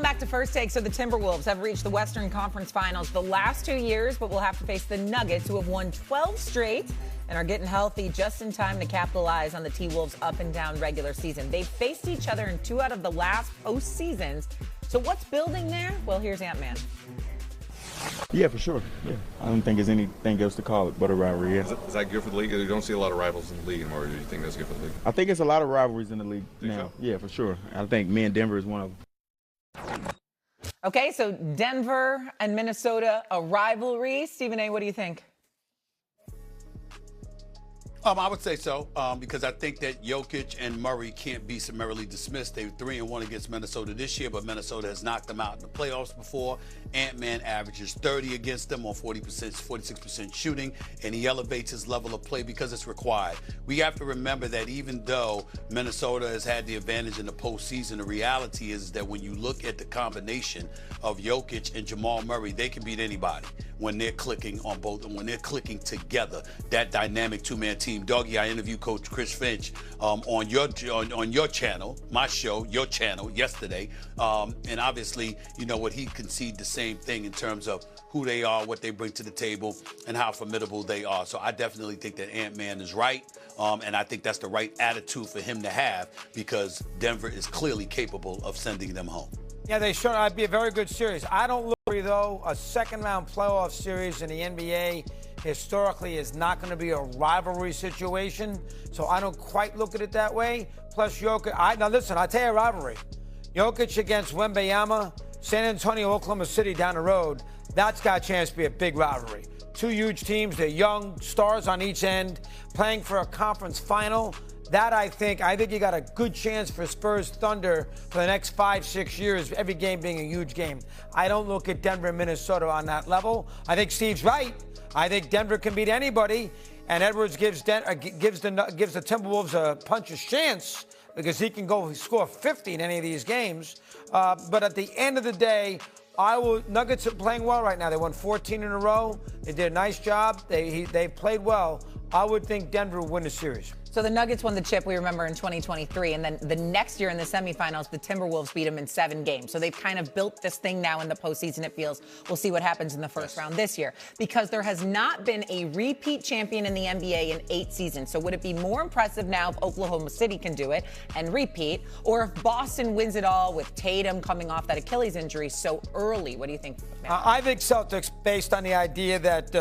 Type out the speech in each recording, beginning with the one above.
back to First Take. So the Timberwolves have reached the Western Conference Finals the last 2 years, but will have to face the Nuggets, who have won 12 straight and are getting healthy just in time to capitalize on the T-Wolves' up-and-down regular season. They've faced each other in 2 out of the last postseasons. So what's building there? Well, here's Ant-Man. Yeah, for sure. Yeah, I don't think there's anything else to call it but a rivalry. Yeah. Is that good for the league? You don't see a lot of rivals in the league anymore. Do you think that's good for the league? I think it's a lot of rivalries in the league now. So? Yeah, for sure. I think me and Denver is one of them. Okay, so Denver and Minnesota, a rivalry. Stephen A., what do you think? I would say so, because I think that Jokic and Murray can't be summarily dismissed. They were 3-1 against Minnesota this year, but Minnesota has knocked them out in the playoffs before. Ant-Man averages 30 against them on 46% shooting, and he elevates his level of play because it's required. We have to remember that even though Minnesota has had the advantage in the postseason, the reality is that when you look at the combination of Jokic and Jamal Murray, they can beat anybody when they're clicking on both, and when they're clicking together. That dynamic two-man team. Doggy, I interviewed Coach Chris Finch on your channel, my show, your channel, yesterday. And obviously, you know what, he conceded the same thing in terms of who they are, what they bring to the table, and how formidable they are. So I definitely think that Ant-Man is right, and I think that's the right attitude for him to have, because Denver is clearly capable of sending them home. Yeah, they sure. I'd be a very good series. I don't look, though, a second-round playoff series in the NBA historically is not going to be a rivalry situation, so I don't quite look at it that way. Plus, Jokic. Now, listen, I'll tell you a rivalry. Jokic against Wembanyama, San Antonio, Oklahoma City down the road, that's got a chance to be a big rivalry. 2 huge teams, they're young, stars on each end, playing for a conference final. That, I think you got a good chance for Spurs Thunder for the next 5-6 years, every game being a huge game. I don't look at Denver and Minnesota on that level. I think Steve's right. I think Denver can beat anybody, and Edwards gives the Timberwolves a puncher's chance because he can go score 50 in any of these games. But at the end of the day, Nuggets are playing well right now. They won 14 in a row. They did a nice job. They played well. I would think Denver will win the series. So the Nuggets won the chip, we remember, in 2023. And then the next year in the semifinals, the Timberwolves beat them in 7 games. So they've kind of built this thing now in the postseason, it feels. We'll see what happens in the first round this year. Because there has not been a repeat champion in the NBA in 8 seasons. So would it be more impressive now if Oklahoma City can do it and repeat? Or if Boston wins it all with Tatum coming off that Achilles injury so early? What do you think, Matt? I think Celtics, based on the idea that,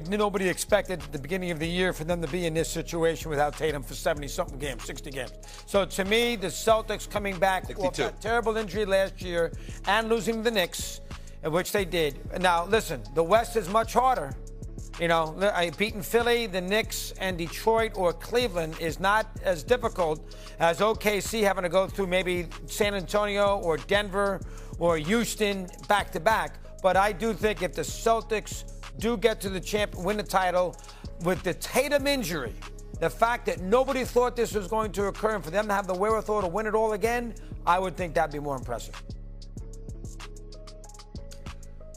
nobody expected at the beginning of the year for them to be in this situation without Tatum for 70-something games, 60 games. So to me, the Celtics coming back off that terrible injury last year and losing to the Knicks, which they did. Now, listen, the West is much harder. Beating Philly, the Knicks, and Detroit or Cleveland is not as difficult as OKC having to go through maybe San Antonio or Denver or Houston back-to-back. But I do think if the Celtics do get to the win the title, with the Tatum injury, the fact that nobody thought this was going to occur, and for them to have the wherewithal to win it all again, I would think that'd be more impressive.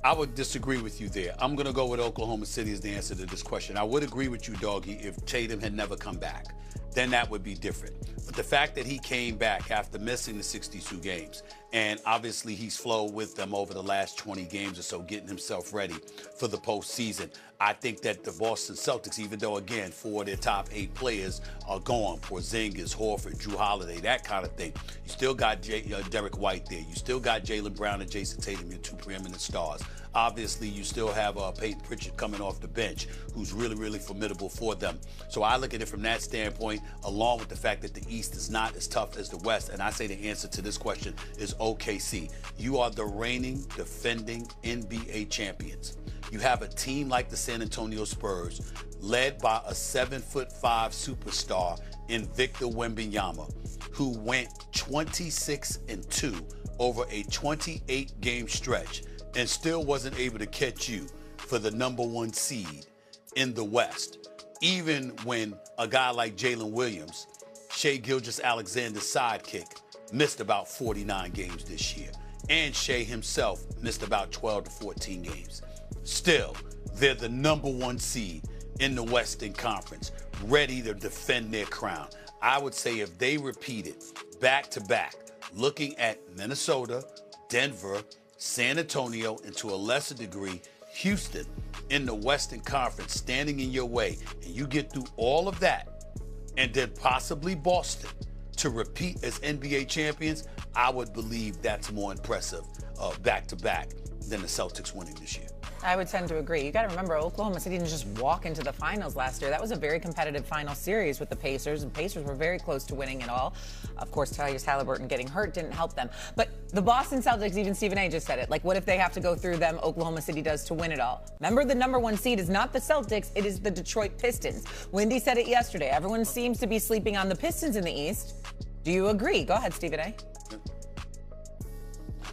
I would disagree with you there. I'm going to go with Oklahoma City as the answer to this question. I would agree with you, Doggy, if Tatum had never come back. Then that would be different. But the fact that he came back after missing the 62 games, and obviously he's flowed with them over the last 20 games or so, getting himself ready for the postseason. I think that the Boston Celtics, even though, again, 4 of their top 8 players are gone, Porzingis, Horford, Drew Holiday, that kind of thing, you still got Derek White there. You still got Jaylen Brown and Jason Tatum, your 2 preeminent stars. Obviously, you still have Peyton Pritchard coming off the bench, who's really, really formidable for them. So I look at it from that standpoint, along with the fact that the East is not as tough as the West. And I say the answer to this question is OKC. You are the reigning, defending NBA champions. You have a team like the San Antonio Spurs, led by a 7'5" superstar in Victor Wembanyama, who went 26-2 over a 28-game stretch and still wasn't able to catch you for the #1 seed in the West. Even when a guy like Jalen Williams, Shai Gilgeous-Alexander's sidekick, missed about 49 games this year. And Shai himself missed about 12 to 14 games. Still, they're the #1 seed in the Western Conference, ready to defend their crown. I would say if they repeat it back-to-back, looking at Minnesota, Denver, San Antonio, and to a lesser degree, Houston in the Western Conference standing in your way, and you get through all of that, and then possibly Boston to repeat as NBA champions, I would believe that's more impressive back-to-back than the Celtics winning this year. I would tend to agree. You got to remember, Oklahoma City didn't just walk into the finals last year. That was a very competitive final series with the Pacers, and Pacers were very close to winning it all. Of course, Tyrese Halliburton getting hurt didn't help them. But the Boston Celtics, even Stephen A. just said it. Like, what if they have to go through them? Oklahoma City does to win it all. Remember, the number one seed is not the Celtics. It is the Detroit Pistons. Wendy said it yesterday. Everyone seems to be sleeping on the Pistons in the East. Do you agree? Go ahead, Stephen A.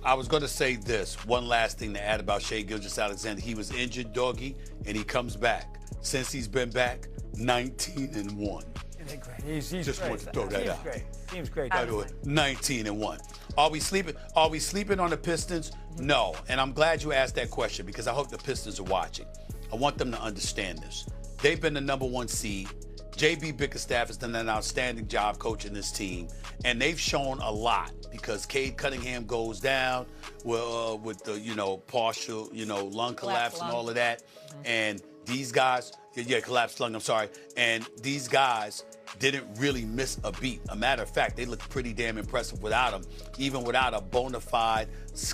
I was going to say this. One last thing to add about Shai Gilgeous-Alexander. He was injured, Doggy, and he comes back. Since he's been back, 19-1. He's Just great. wanted to throw that out. Great. Team's great. By the way, 19-1. Are we sleeping on the Pistons? No. And I'm glad you asked that question because I hope the Pistons are watching. I want them to understand this. They've been the number one seed. J.B. Bickerstaff has done an outstanding job coaching this team, and they've shown a lot because Cade Cunningham goes down with the partial lung collapse and all of that, and these guys collapsed lung. I'm sorry, and these guys didn't really miss a beat. A matter of fact, they looked pretty damn impressive without him, even without a bona fide,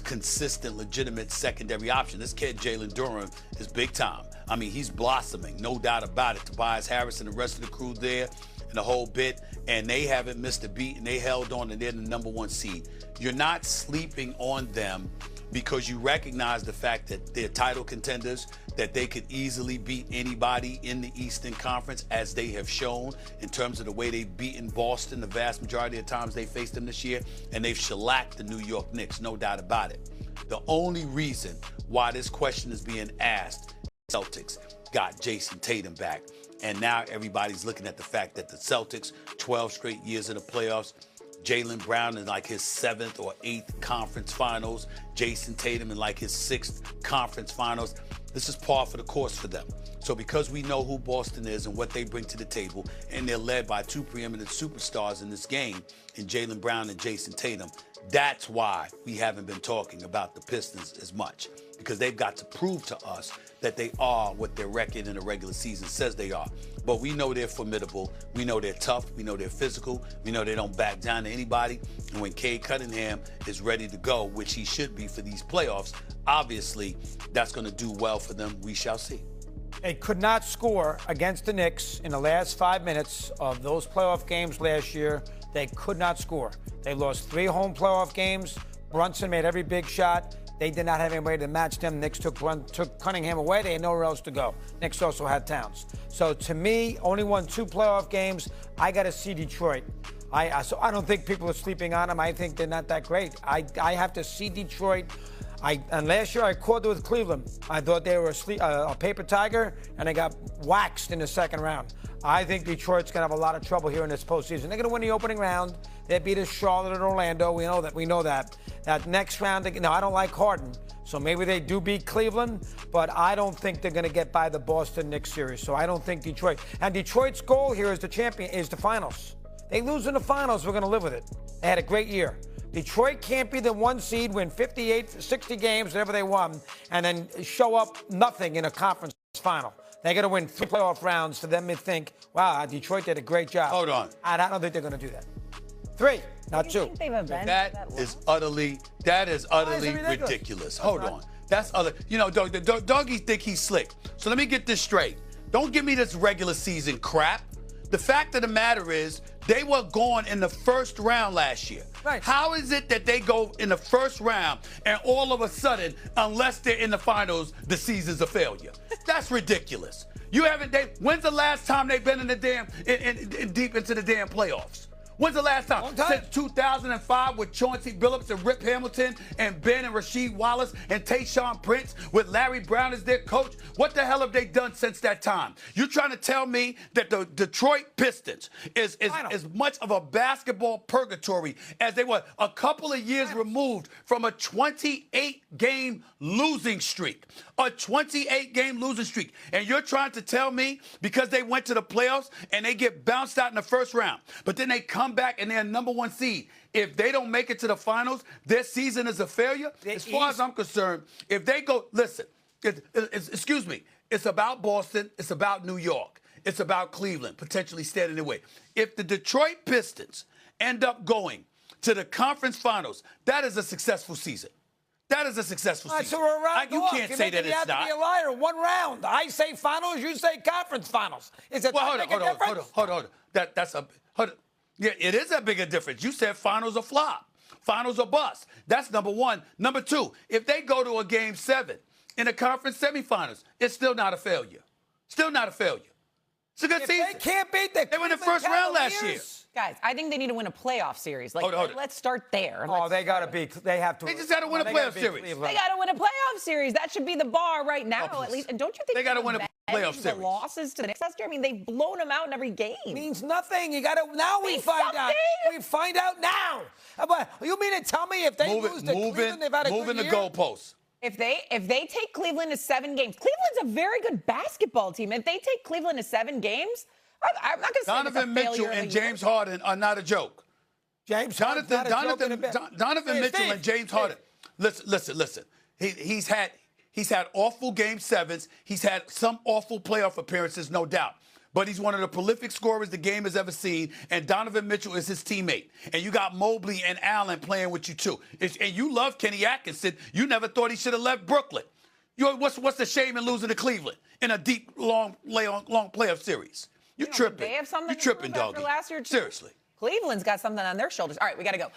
consistent, legitimate secondary option. This kid, Jalen Durham, is big time. I mean, he's blossoming, no doubt about it. Tobias Harris and the rest of the crew there and the whole bit, and they haven't missed a beat, and they held on, and they're the number one seed. You're not sleeping on them because you recognize the fact that they're title contenders, that they could easily beat anybody in the Eastern Conference, as they have shown in terms of the way they've beaten Boston the vast majority of times they faced them this year, and they've shellacked the New York Knicks, no doubt about it. The only reason why this question is being asked, Celtics got Jason Tatum back, and now everybody's looking at the fact that the Celtics, 12 straight years in the playoffs, Jaylen Brown in like his 7th or 8th conference finals, Jason Tatum in like his 6th conference finals. This is par for the course for them. So because we know who Boston is and what they bring to the table, and they're led by two preeminent superstars in this game, in Jaylen Brown and Jason Tatum, that's why we haven't been talking about the Pistons as much, because they've got to prove to us that they are what their record in the regular season says they are. But we know they're formidable. We know they're tough. We know they're physical. We know they don't back down to anybody. And when Cade Cunningham is ready to go, which he should be for these playoffs, obviously that's going to do well for them. We shall see. They could not score against the Knicks in the last 5 minutes of those playoff games last year. They could not score. They lost 3 home playoff games. Brunson made every big shot. They did not have anybody to match them. Knicks took Cunningham away. They had nowhere else to go. Knicks also had Towns. So to me, only won 2 playoff games. I got to see Detroit. So I don't think people are sleeping on them. I think they're not that great. I have to see Detroit. And last year I called it with Cleveland. I thought they were a paper tiger, and they got waxed in the second round. I think Detroit's going to have a lot of trouble here in this postseason. They're going to win the opening round. They beat us Charlotte and Orlando. We know that. That next round, I don't like Harden, so maybe they do beat Cleveland, but I don't think they're going to get by the Boston Knicks series. So I don't think Detroit. And Detroit's goal here is the finals. They lose in the finals, we're going to live with it. They had a great year. Detroit can't be the 1 seed, win 58, 60 games, whatever they won, and then show up nothing in a conference final. They got to win 3 playoff rounds for them to think, wow, Detroit did a great job. Hold on. I don't think they're going to do that. 3, not 2. That is utterly ridiculous. Hold on. That's other. Doggy think he's slick. So let me get this straight. Don't give me this regular season crap. The fact of the matter is, they were gone in the first round last year. Right. How is it that they go in the first round and all of a sudden, unless they're in the finals, the season's a failure? That's ridiculous. When's the last time they've been in the deep into the damn playoffs? When's the last time? Since 2005 with Chauncey Billups and Rip Hamilton and Ben and Rasheed Wallace and Tayshaun Prince with Larry Brown as their coach. What the hell have they done since that time? You're trying to tell me that the Detroit Pistons is as much of a basketball purgatory as they were a couple of years removed from a 28-game losing streak. A 28-game losing streak. And you're trying to tell me because they went to the playoffs and they get bounced out in the first round, but then they come come back and they're number one seed, if they don't make it to the finals, their season is a failure. As far as I'm concerned, if they go, listen, excuse me, it's about Boston, it's about New York, it's about Cleveland potentially standing in the way. If the Detroit Pistons end up going to the conference finals, that is a successful season. That is a successful season. So we're around you can't say that it's not. You have to be a liar. One round. I say finals, you say conference finals. Is it Well, that big a difference? hold on. Yeah, it is a bigger difference. You said finals are flop. Finals are bust. That's number one. Number two, if they go to a game 7 in the conference semifinals, it's still not a failure. Still not a failure. It's a good season. They can't beat the They were in the first round last year. Guys, I think they need to win a playoff series. Like, Hold it. let's start there. Oh, they got to beat. They have to. They just got to win a playoff series. They got to win a playoff series. That should be the bar right now, at least. And don't you think They got to win a playoff the series? losses to the Knicks last year? I mean, they've blown them out in every game. Means nothing. You got to now. We Means find out. something. We find out now. You mean to tell me if they lose to Cleveland, they've had a moving good the year? goalposts. If they take Cleveland to 7 games, Cleveland's a very good basketball team. If they take Cleveland to 7 games, I'm not going to say Donovan Mitchell and James Harden are not a joke. Donovan Mitchell and James Harden. Listen. He's had awful game 7s. He's had some awful playoff appearances, no doubt. But he's one of the prolific scorers the game has ever seen, and Donovan Mitchell is his teammate. And you got Mobley and Allen playing with you too. And you love Kenny Atkinson. You never thought he should have left Brooklyn. What's the shame in losing to Cleveland in a deep, long playoff series? You're tripping. They have something You're tripping, to prove doggy. after last year, too. Seriously. Cleveland's got something on their shoulders. All right, we got to go.